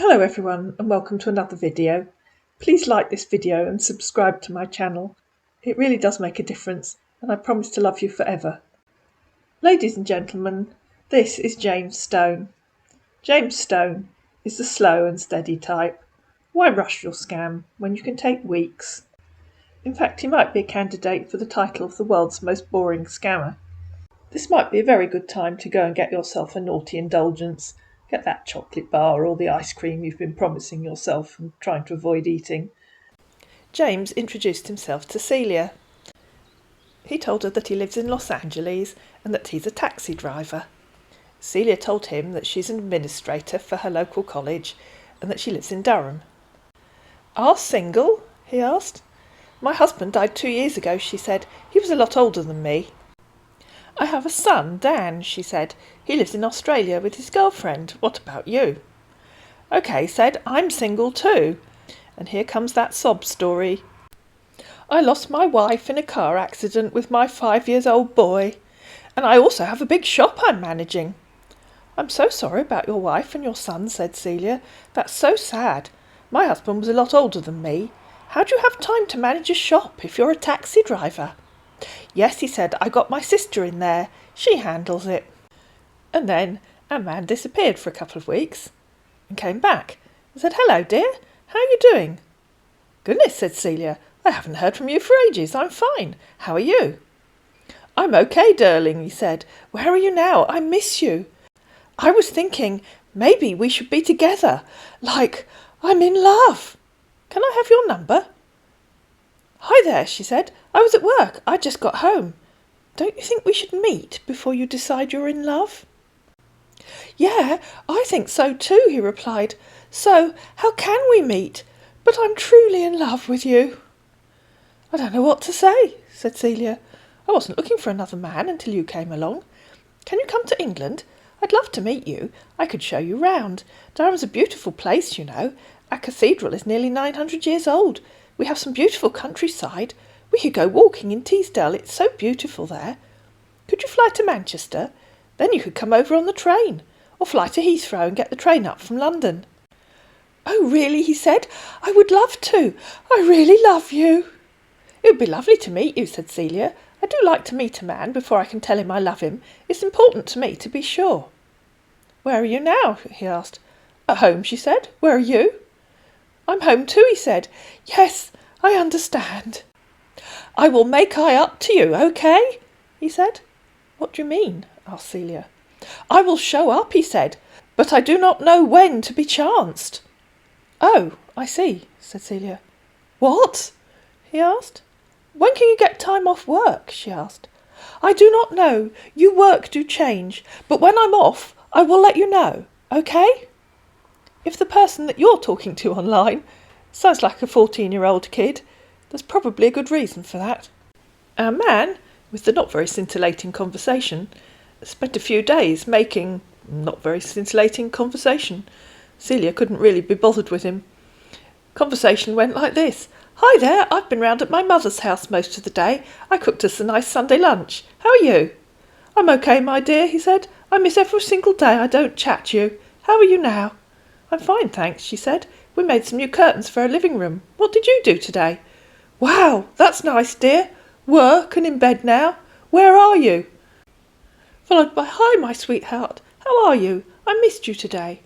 Hello everyone and welcome to another video. Please like this video and subscribe to my channel. It really does make a difference and I promise to love you forever. Ladies and gentlemen, this is James Stone. James Stone is the slow and steady type. Why rush your scam when you can take weeks? In fact, he might be a candidate for the title of the world's most boring scammer. This might be a very good time to go and get yourself a naughty indulgence. Get that chocolate bar or the ice cream you've been promising yourself and trying to avoid eating. James introduced himself to Celia. He told her that he lives in Los Angeles and that he's a taxi driver. Celia told him that she's an administrator for her local college and that she lives in Durham. "Are single?" he asked. "My husband died 2 years ago," she said. "He was a lot older than me." "I have a son, Dan," she said. "He lives in Australia with his girlfriend. What about you?" "OK," said, "I'm single too." And here comes that sob story. "I lost my wife in a car accident with my 5-year-old boy. And I also have a big shop I'm managing." "I'm so sorry about your wife and your son," said Celia. "That's so sad. My husband was a lot older than me. How do you have time to manage a shop if you're a taxi driver?" "Yes," he said, "I got my sister in there. She handles it." And then our man disappeared for a couple of weeks and came back and said, "Hello, dear. How are you doing?" "Goodness," said Celia, "I haven't heard from you for ages. I'm fine. How are you?" "I'm okay, darling," he said. "Where are you now? I miss you. I was thinking maybe we should be together. Like, I'm in love. Can I have your number?" "Hi there," she said. "I was at work. I just got home. Don't you think we should meet before you decide you're in love?" "Yeah, I think so too," he replied. "So, how can we meet? But I'm truly in love with you." "I don't know what to say," said Celia. "I wasn't looking for another man until you came along. Can you come to England? I'd love to meet you. I could show you round. Durham's a beautiful place, you know. Our cathedral is nearly 900 years old. We have some beautiful countryside. We could go walking in Teesdale. It's so beautiful there. Could you fly to Manchester? Then you could come over on the train. Or fly to Heathrow and get the train up from London." "Oh, really?" he said. "I would love to. I really love you." "It would be lovely to meet you," said Celia. "I do like to meet a man before I can tell him I love him. It's important to me to be sure." "Where are you now?" he asked. "At home," she said. "Where are you?" "I'm home too," he said. "Yes, I understand." "I will make I up to you, OK?" he said. "What do you mean?" asked Celia. "I will show up," he said, "but I do not know when to be chanced." "Oh, I see," said Celia. "What?" he asked. "When can you get time off work?" she asked. "I do not know. You work do change, but when I'm off, I will let you know, OK? If the person that you're talking to online sounds like a 14-year-old kid, there's probably a good reason for that. Our man, with the not very scintillating conversation, spent a few days making not very scintillating conversation. Celia couldn't really be bothered with him. Conversation went like this. "Hi there, I've been round at my mother's house most of the day. I cooked us a nice Sunday lunch. How are you?" "I'm OK, my dear," he said. "I miss every single day I don't chat to you. How are you now?" "I'm fine, thanks," she said. "We made some new curtains for our living room. What did you do today?" "Wow, that's nice, dear. Work and in bed now. Where are you?" Followed by, "Hi, my sweetheart. How are you? I missed you today."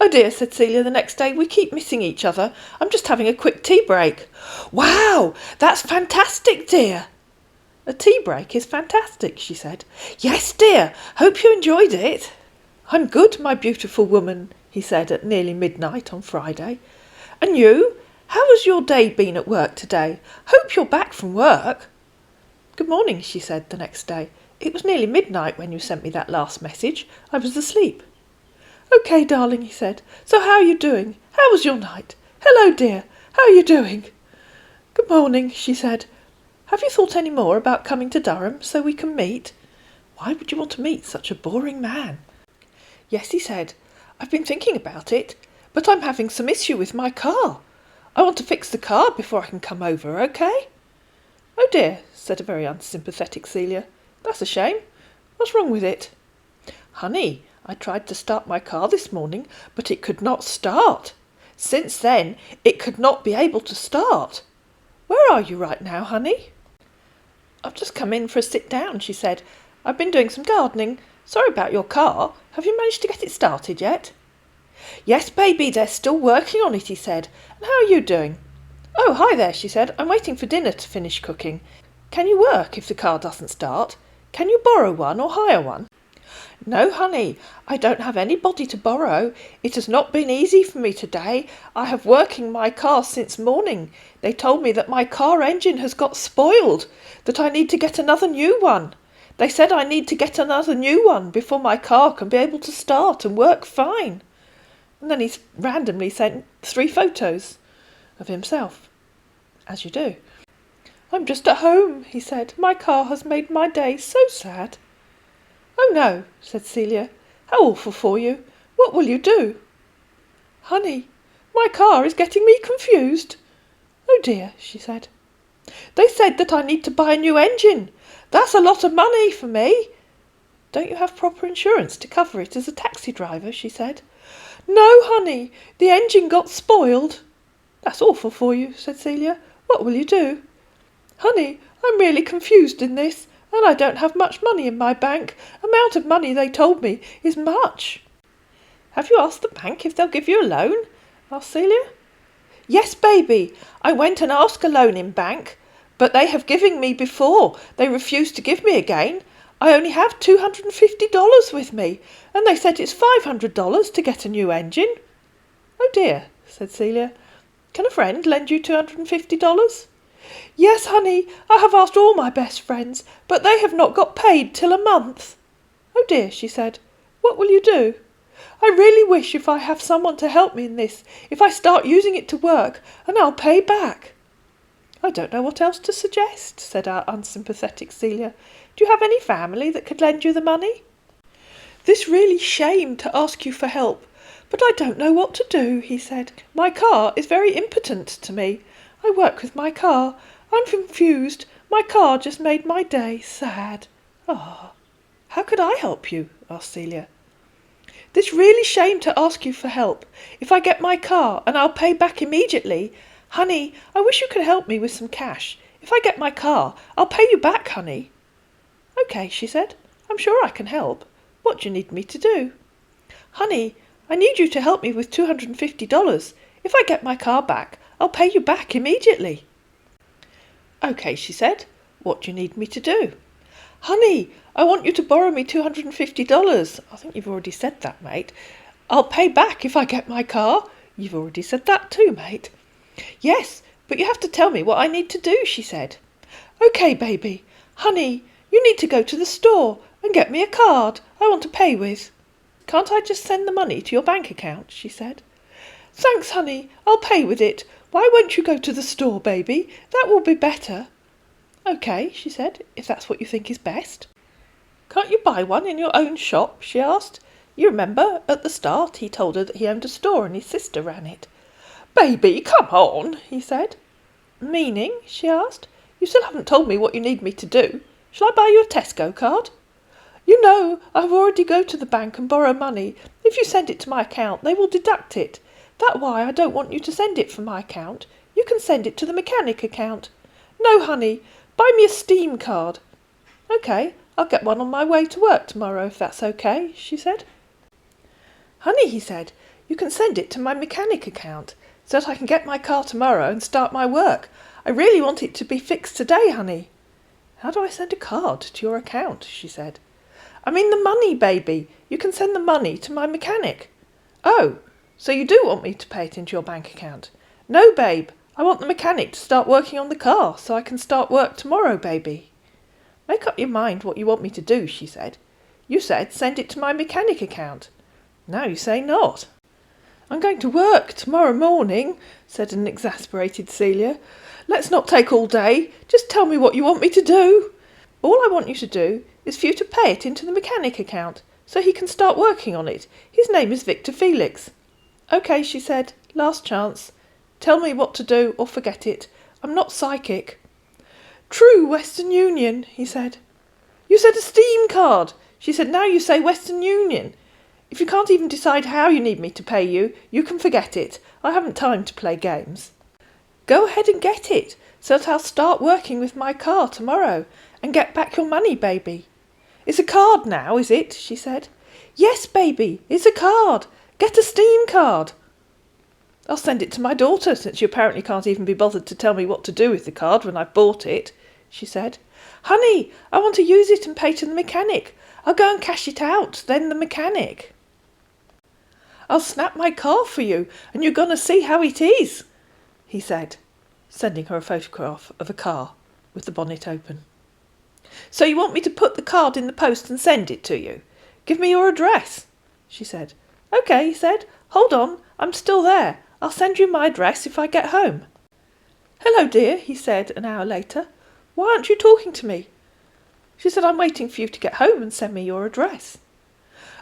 "Oh dear," said Celia the next day. "We keep missing each other. I'm just having a quick tea break." "Wow, that's fantastic, dear." "A tea break is fantastic," she said. "Yes, dear. Hope you enjoyed it." "I'm good, my beautiful woman," he said at nearly midnight on Friday. "And you? How has your day been at work today? Hope you're back from work." "Good morning," she said the next day. "It was nearly midnight when you sent me that last message. I was asleep." "OK, darling," he said. "So how are you doing? How was your night? Hello, dear. How are you doing?" "Good morning," she said. "Have you thought any more about coming to Durham so we can meet?" Why would you want to meet such a boring man? "Yes," he said. "I've been thinking about it, but I'm having some issue with my car. I want to fix the car before I can come over, OK?" "Oh dear," said a very unsympathetic Celia. "That's a shame. What's wrong with it?" "Honey, I tried to start my car this morning, but it could not start. Since then, it could not be able to start. Where are you right now, honey?" "I've just come in for a sit down," she said. "I've been doing some gardening. Sorry about your car. Have you managed to get it started yet?" "Yes, baby, they're still working on it," he said. "And how are you doing?" "Oh, hi there," she said. "I'm waiting for dinner to finish cooking. Can you work if the car doesn't start? Can you borrow one or hire one?" "No, honey, I don't have anybody to borrow. It has not been easy for me today. I have working my car since morning. They told me that my car engine has got spoiled, that I need to get another new one. They said I need to get another new one before my car can be able to start and work fine." And then he's randomly sent 3 photos of himself, as you do. "I'm just at home," he said. "My car has made my day so sad." "Oh no," said Celia. "How awful for you. What will you do?" "Honey, my car is getting me confused." "Oh dear," she said. "They said that I need to buy a new engine. That's a lot of money for me." "Don't you have proper insurance to cover it as a taxi driver?" she said. "No, honey, the engine got spoiled." "That's awful for you," said Celia. "What will you do?" "Honey, I'm really confused in this, and I don't have much money in my bank. Amount of money they told me is much." "Have you asked the bank if they'll give you a loan?" asked Celia. "Yes, baby, I went and asked a loan in bank, but they have given me before. They refused to give me again. I only have $250 with me, and they said it's $500 to get a new engine." "Oh dear," said Celia. "Can a friend lend you $250? "Yes, honey, I have asked all my best friends, but they have not got paid till a month." "Oh dear," she said. "What will you do?" "I really wish if I have someone to help me in this, if I start using it to work, and I'll pay back." "I don't know what else to suggest," said our unsympathetic Celia. "Do you have any family that could lend you the money?" "This really shame to ask you for help, but I don't know what to do," he said. "My car is very impotent to me. I work with my car. I'm confused. My car just made my day sad." "Ah, how could I help you?" asked Celia. "This really shame to ask you for help. If I get my car, and I'll pay back immediately. Honey, I wish you could help me with some cash. If I get my car, I'll pay you back, honey." "Okay," she said. "I'm sure I can help. What do you need me to do?" "Honey, I need you to help me with $250. If I get my car back, I'll pay you back immediately." "Okay," she said. "What do you need me to do?" "Honey, I want you to borrow me $250. I think you've already said that, mate. "I'll pay back if I get my car." You've already said that too, mate. "Yes, but you have to tell me what I need to do," she said. "Okay, baby. Honey, you need to go to the store and get me a card I want to pay with." "Can't I just send the money to your bank account?" she said. "Thanks, honey. I'll pay with it. Why won't you go to the store, baby? That will be better." "Okay," she said, "if that's what you think is best." "Can't you buy one in your own shop?" she asked. You remember, at the start, he told her that he owned a store and his sister ran it. "Baby, come on," he said. "Meaning?" she asked. "You still haven't told me what you need me to do. Shall I buy you a Tesco card?" "You know, I've already go to the bank and borrow money. If you send it to my account, they will deduct it. That's why I don't want you to send it from my account. You can send it to the mechanic account." "No, honey, buy me a Steam card." "Okay, I'll get one on my way to work tomorrow, if that's okay," she said. "Honey," he said, "you can send it to my mechanic account, so that I can get my car tomorrow and start my work. I really want it to be fixed today, honey." "How do I send a card to your account?" she said. "I mean the money, baby. You can send the money to my mechanic." "Oh, so you do want me to pay it into your bank account?" "No, babe. I want the mechanic to start working on the car so I can start work tomorrow, baby." "Make up your mind what you want me to do," she said. "You said send it to my mechanic account. Now you say not." "I'm going to work tomorrow morning," said an exasperated Celia. "Let's not take all day. Just tell me what you want me to do." "All I want you to do is for you to pay it into the mechanic account so he can start working on it. His name is Victor Felix." "Okay," she said. "Last chance. Tell me what to do or forget it. I'm not psychic." "True Western Union," he said. "You said a Steam card." She said, "Now you say Western Union." If you can't even decide how you need me to pay you, you can forget it. I haven't time to play games. Go ahead and get it, so that I'll start working with my car tomorrow and get back your money, baby. It's a card now, is it? She said. Yes, baby, it's a card. Get a Steam card. I'll send it to my daughter, since you apparently can't even be bothered to tell me what to do with the card when I've bought it, she said. Honey, I want to use it and pay to the mechanic. I'll go and cash it out, then the mechanic. I'll snap my car for you, and you're going to see how it is, he said, sending her a photograph of a car with the bonnet open. So you want me to put the card in the post and send it to you? Give me your address, she said. OK, he said. Hold on, I'm still there. I'll send you my address if I get home. Hello, dear, he said an hour later. Why aren't you talking to me? She said, I'm waiting for you to get home and send me your address.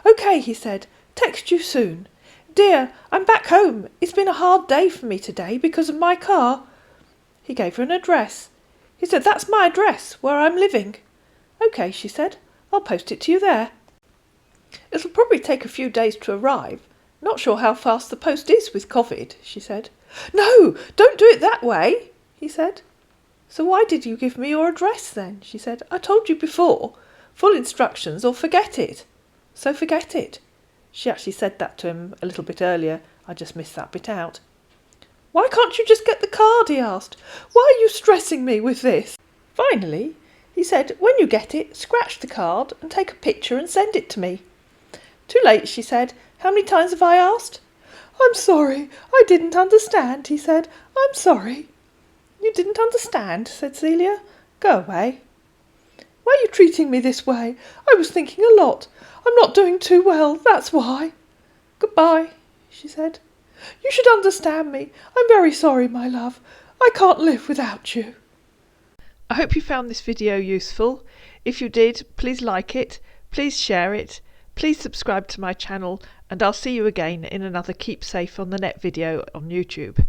OK, he said. Text you soon. Dear, I'm back home. It's been a hard day for me today because of my car. He gave her an address. He said, that's my address, where I'm living. OK, she said. I'll post it to you there. It'll probably take a few days to arrive. Not sure how fast the post is with COVID, she said. No, don't do it that way, he said. So why did you give me your address then? She said. I told you before. Full instructions or forget it. So forget it. She actually said that to him a little bit earlier. I just missed that bit out. Why can't you just get the card? He asked. Why are you stressing me with this? Finally, he said, when you get it, scratch the card and take a picture and send it to me. Too late, she said. How many times have I asked? I'm sorry. I didn't understand, he said. I'm sorry. You didn't understand, said Celia. Go away. Why are you treating me this way? I was thinking a lot. I'm not doing too well, that's why. Goodbye, she said. You should understand me. I'm very sorry, my love. I can't live without you. I hope you found this video useful. If you did, please like it, please share it, please subscribe to my channel, and I'll see you again in another Keep Safe on the Net video on YouTube.